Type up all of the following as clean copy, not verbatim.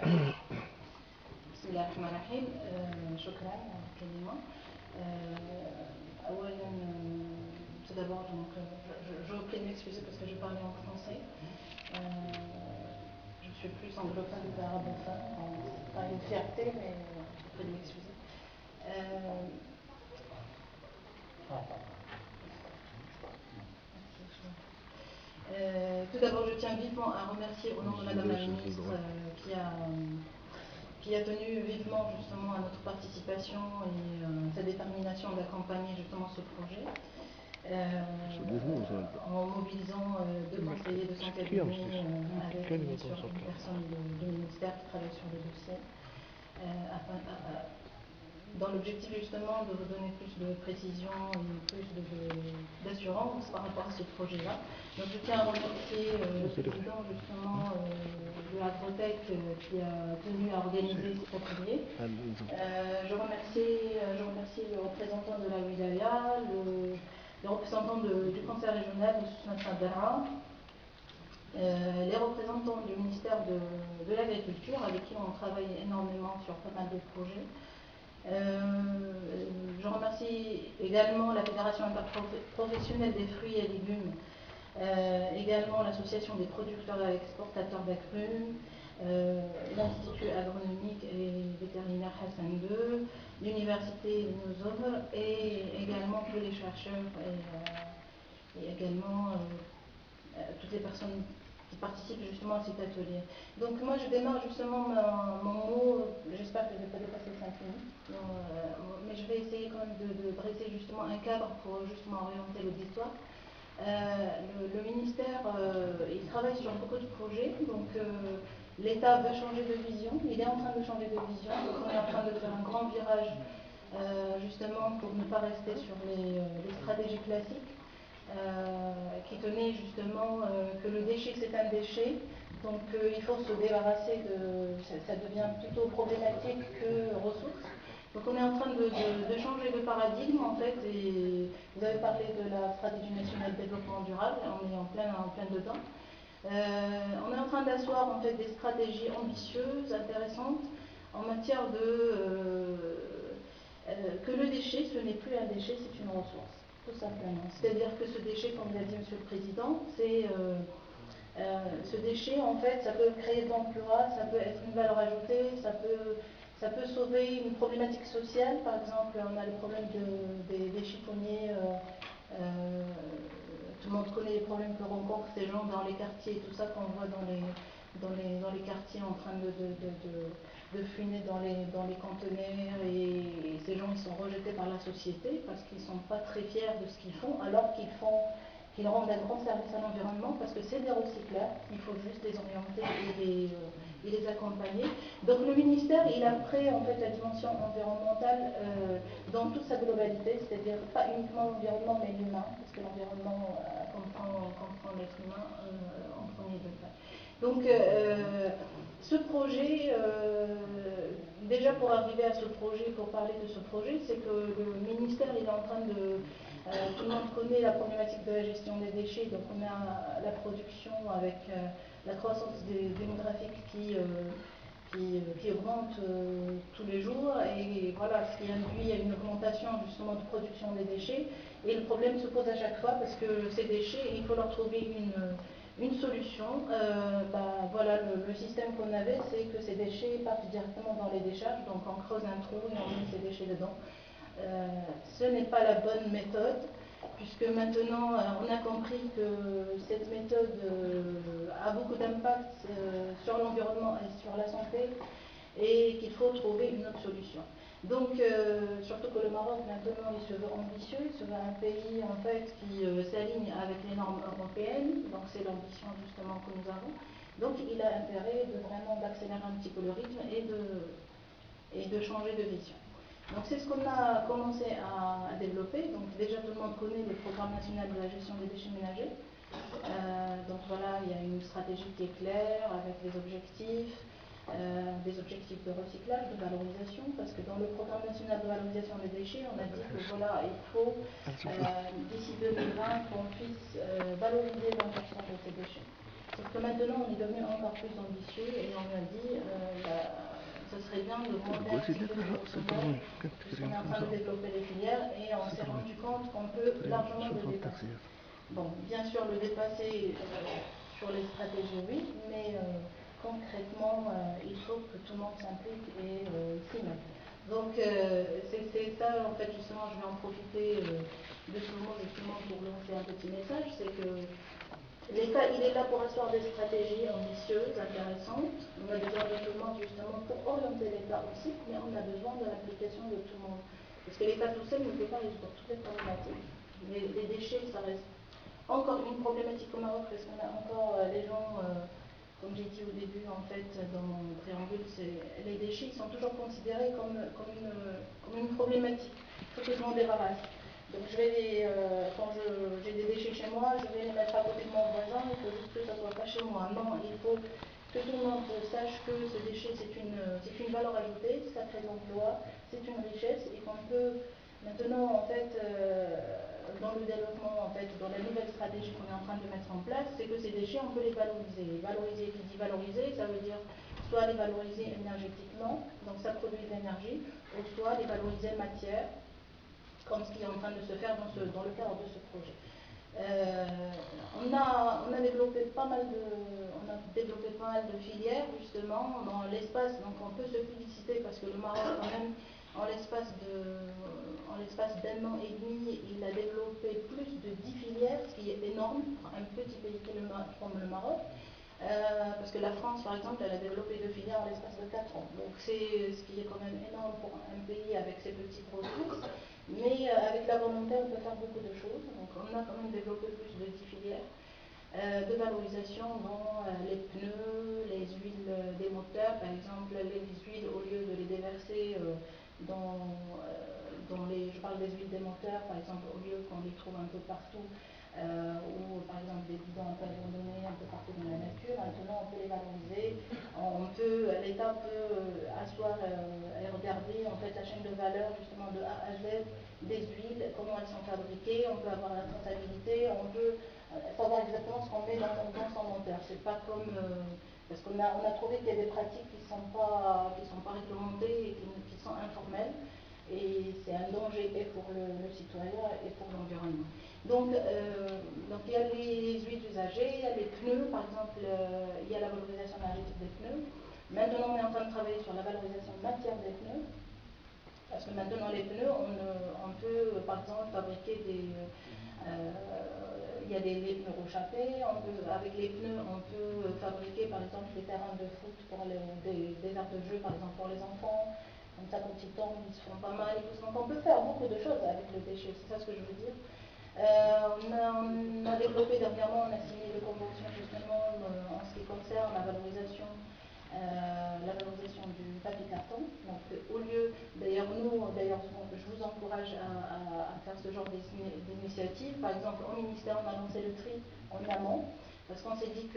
بسم الله الرحمن الرحيم. شكرا على الكلمة. أولا, tout d'abord, donc, je vous prie de m'excuser parce que je parlais en français. Je suis plus anglophone qu'arabophone. C'est pas une fierté, mais je vous prie de m'excuser. Tout d'abord, je tiens vivement à remercier au nom de Madame la Ministre qui a tenu vivement justement à notre participation et sa détermination d'accompagner justement ce projet en mobilisant deux conseillers de son cabinet avec bien sûr une personne du ministère qui travaille sur le dossier dans l'objectif justement de vous donner plus de précision et plus d'assurance par rapport à ce projet-là. Donc je tiens à remercier le président justement de l'Agrotech qui a tenu à organiser cet atelier. Je remercie le représentant de la wilaya, le représentant du conseil régional de Soussana Dara, les représentants du ministère de l'Agriculture avec qui on travaille énormément sur pas mal de projets. Je remercie également la Fédération interprofessionnelle des fruits et légumes, également l'Association des producteurs et exportateurs d'agrumes, l'Institut agronomique et vétérinaire Hassan II, l'Université Nozov et également tous les chercheurs et également toutes les personnes qui participent justement à cet atelier. Donc moi je démarre justement mon mot, j'espère que je ne vais pas dépasser 5 minutes, mais je vais essayer quand même de dresser justement un cadre pour justement orienter l'auditoire. Le ministère, il travaille sur beaucoup de projets, donc l'État veut changer de vision, il est en train de changer de vision, donc on est en train de faire un grand virage justement pour ne pas rester sur les stratégies classiques. Qui tenait justement que le déchet c'est un déchet, donc il faut se débarrasser ça devient plutôt problématique que ressource. Donc on est en train de changer de paradigme en fait, et vous avez parlé de la stratégie nationale de développement durable, on est en plein dedans. On est en train d'asseoir en fait des stratégies ambitieuses, intéressantes, en matière que le déchet ce n'est plus un déchet, c'est une ressource. Tout simplement. C'est-à-dire que ce déchet, comme l'a dit Monsieur le Président, ce déchet, en fait, ça peut créer de l'emploi, ça peut être une valeur ajoutée, ça peut sauver une problématique sociale. Par exemple, on a le problème des chiffonniers. Tout le monde connaît les problèmes que rencontrent ces gens dans les quartiers et tout ça qu'on voit dans les quartiers en train de fumer dans les conteneurs, et ces gens ils sont rejetés par la société parce qu'ils ne sont pas très fiers de ce qu'ils font, alors qu'ils rendent un grand service à l'environnement parce que c'est des recycleurs, il faut juste les orienter et les accompagner. Donc le ministère il a pris en fait la dimension environnementale dans toute sa globalité, c'est-à-dire pas uniquement l'environnement mais l'humain, parce que l'environnement comprend l'être humain en premier degré. Donc ce projet, déjà pour arriver à ce projet, pour parler de ce projet, c'est que le ministère il est en train tout le monde connaît la problématique de la gestion des déchets, donc on a la production avec la croissance démographique qui augmente tous les jours, et voilà, ce qui induit à une augmentation justement de production des déchets, et le problème se pose à chaque fois parce que ces déchets, il faut leur trouver une solution. Voilà, le système qu'on avait, c'est que ces déchets partent directement dans les décharges, donc on creuse un trou et on met ces déchets dedans. Ce n'est pas la bonne méthode, puisque maintenant on a compris que cette méthode a beaucoup d'impact sur l'environnement et sur la santé, et qu'il faut trouver une autre solution. Donc, surtout que le Maroc maintenant il se veut ambitieux, il se veut un pays en fait qui s'aligne avec les normes européennes, donc c'est l'ambition justement que nous avons. Donc il a intérêt vraiment d'accélérer un petit peu le rythme et de changer de vision. Donc c'est ce qu'on a commencé à développer. Donc déjà tout le monde connaît le programme national de la gestion des déchets ménagers. Donc voilà, il y a une stratégie qui est claire avec des objectifs de recyclage, de valorisation, parce que dans le programme national de valorisation des déchets, on a dit que voilà, il faut d'ici 2020 qu'on puisse valoriser 20% de ces déchets. Sauf que maintenant, on est devenu encore plus ambitieux et on a dit ce serait bien de demander un petit peu de pourcentage, puisqu'on est en train de développer les filières et on s'est rendu compte qu'on peut largement le dépasser. Bon, bien sûr, le dépasser sur les stratégies, oui, mais concrètement, il faut que tout le monde s'implique et s'y mette. Donc, c'est ça, en fait, justement, je vais en profiter de ce moment justement pour lancer un petit message, c'est que l'État, il est là pour asseoir des stratégies ambitieuses, intéressantes. On a besoin de tout le monde justement pour orienter l'État aussi, mais on a besoin de l'application de tout le monde. Parce que l'État tout seul ne peut pas résoudre toutes les problématiques. Les déchets, ça reste encore une problématique au Maroc, parce qu'on a encore les gens, comme j'ai dit au début, en fait, dans mon préambule, les déchets sont toujours considérés comme une problématique. Il faut que tout le monde les ramasse. Donc quand j'ai des déchets chez moi, je vais les mettre à côté de mon voisin, il faut juste que ça ne soit pas chez moi. Non, il faut que tout le monde sache que ce déchet, c'est une valeur ajoutée, ça crée de l'emploi, c'est une richesse et qu'on peut maintenant, en fait, dans le développement, en fait, dans la nouvelle stratégie qu'on est en train de mettre en place, c'est que ces déchets, on peut les valoriser. Valoriser, qui dit valoriser, ça veut dire soit les valoriser énergétiquement, donc ça produit de l'énergie, ou soit les valoriser matière, comme ce qui est en train de se faire dans le cadre de ce projet. On a développé pas mal de filières justement dans l'espace, donc on peut se féliciter parce que le Maroc quand même en l'espace d'un an et demi, il a développé plus de 10 filières, ce qui est énorme pour un petit pays comme le Maroc. Parce que la France, par exemple, elle a développé 2 filières en l'espace de 4 ans. Donc c'est ce qui est quand même énorme pour un pays avec ses petits ressources. Mais avec la volonté, on peut faire beaucoup de choses. Donc on a quand même développé plus de 10 filières de valorisation dans les pneus, les huiles des moteurs. Par exemple, les huiles, au lieu de les déverser je parle des huiles des moteurs, par exemple, au lieu qu'on les trouve un peu partout, ou par exemple des bidons un peu abandonnés un peu partout dans la nature, maintenant on peut les valoriser. L'État peut asseoir et regarder en fait la chaîne de valeur justement de A à Z des huiles, comment elles sont fabriquées, on peut avoir la traçabilité, on peut savoir exactement ce qu'on met dans son moteur. C'est pas comme parce qu'on a trouvé qu'il y a des pratiques qui sont pas réglementées et qui sont informelles. Et c'est un danger et pour le citoyen et pour l'environnement. Donc il y a les huiles usagées, il y a les pneus, par exemple, il y a la valorisation énergétique des pneus. Maintenant, on est en train de travailler sur la valorisation matière des pneus. Parce que maintenant, les pneus, on peut, par exemple, fabriquer il y a des pneus rechappés. Avec les pneus, on peut fabriquer, par exemple, des terrains de foot pour des aires de jeu, par exemple, pour les enfants. Comme ça, quand ils tombent, ils se font pas mal. Donc, on peut faire beaucoup de choses avec le déchet. C'est ça ce que je veux dire. On a développé dernièrement, on a signé des conventions justement en ce qui concerne la valorisation du papier carton. Donc au lieu, d'ailleurs je vous encourage à faire ce genre d'initiative. Par exemple, au ministère, on a lancé le tri en amont. Parce qu'on s'est dit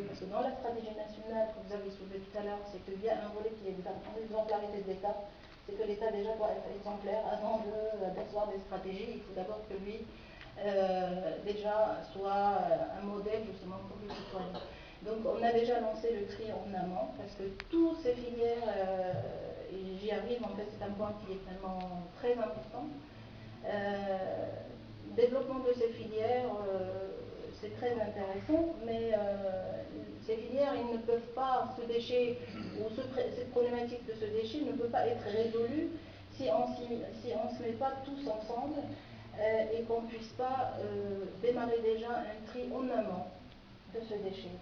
parce que dans la stratégie nationale que vous avez soulevée tout à l'heure, c'est qu'il y a un volet qui est l'exemplarité de l'État. C'est que l'État déjà doit être exemplaire avant d'asseoir des stratégies. Il faut d'abord que lui déjà soit un modèle justement pour le citoyen. Donc on a déjà lancé le tri en amont parce que toutes ces filières, et j'y arrive, en fait c'est un point qui est vraiment très important. Développement de ces filières, c'est très intéressant, mais ces filières, ils ne peuvent pas, ce déchet, ou cette problématique de ce déchet ne peut pas être résolue si on ne se met pas tous ensemble et qu'on ne puisse pas démarrer déjà un tri en amont de ce déchet.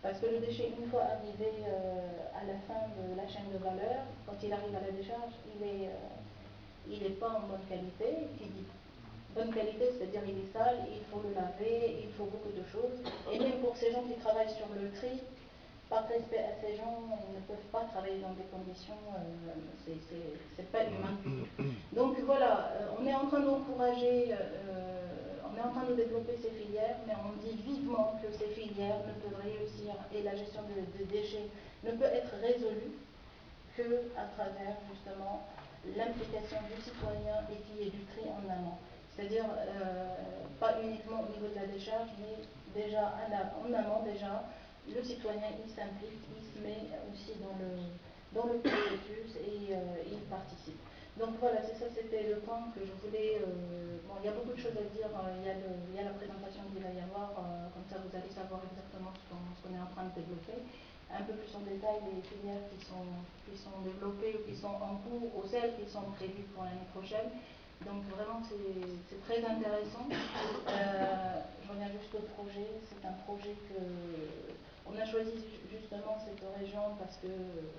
Parce que le déchet, une fois arrivé à la fin de la chaîne de valeur, quand il arrive à la décharge, il n'est pas en bonne qualité. Qui dit bonne qualité, c'est-à-dire il est sale, il faut le laver, il faut beaucoup de choses. Et même pour ces gens qui travaillent sur le tri, par respect à ces gens, ils ne peuvent pas travailler dans des conditions, c'est pas humain. Donc voilà, on est en train d'encourager, on est en train de développer ces filières, mais on dit vivement que ces filières ne peuvent réussir et la gestion des déchets ne peut être résolue qu'à travers justement l'implication du citoyen et qui est du tri en amont. C'est-à-dire pas uniquement au niveau de la décharge, mais déjà en amont déjà, le citoyen il s'implique, il se met aussi dans le processus et il participe. Donc voilà, c'est ça, c'était le point que je voulais. Bon, il y a beaucoup de choses à dire, il y a la présentation qu'il va y avoir, comme ça vous allez savoir exactement ce qu'on est en train de développer. Un peu plus en détail les filières qui sont développées ou qui sont en cours ou celles qui sont prévues pour l'année prochaine. Donc vraiment c'est très intéressant. Je reviens juste au projet. C'est un projet que on a choisi justement cette région parce qu'elle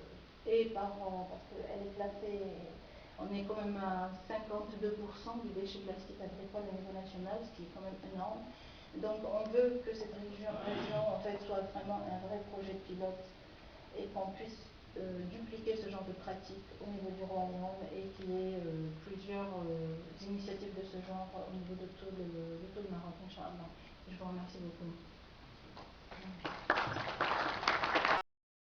est placée. On est quand même à 52% du déchet plastique agricole au niveau national, ce qui est quand même énorme. Donc on veut que cette région en fait soit vraiment un vrai projet pilote et qu'on puisse dupliquer ce genre de pratique au niveau du Royaume et qu'il y ait plusieurs initiatives de ce genre au niveau de tout le Maroc, Inch'Allah. Je vous remercie beaucoup.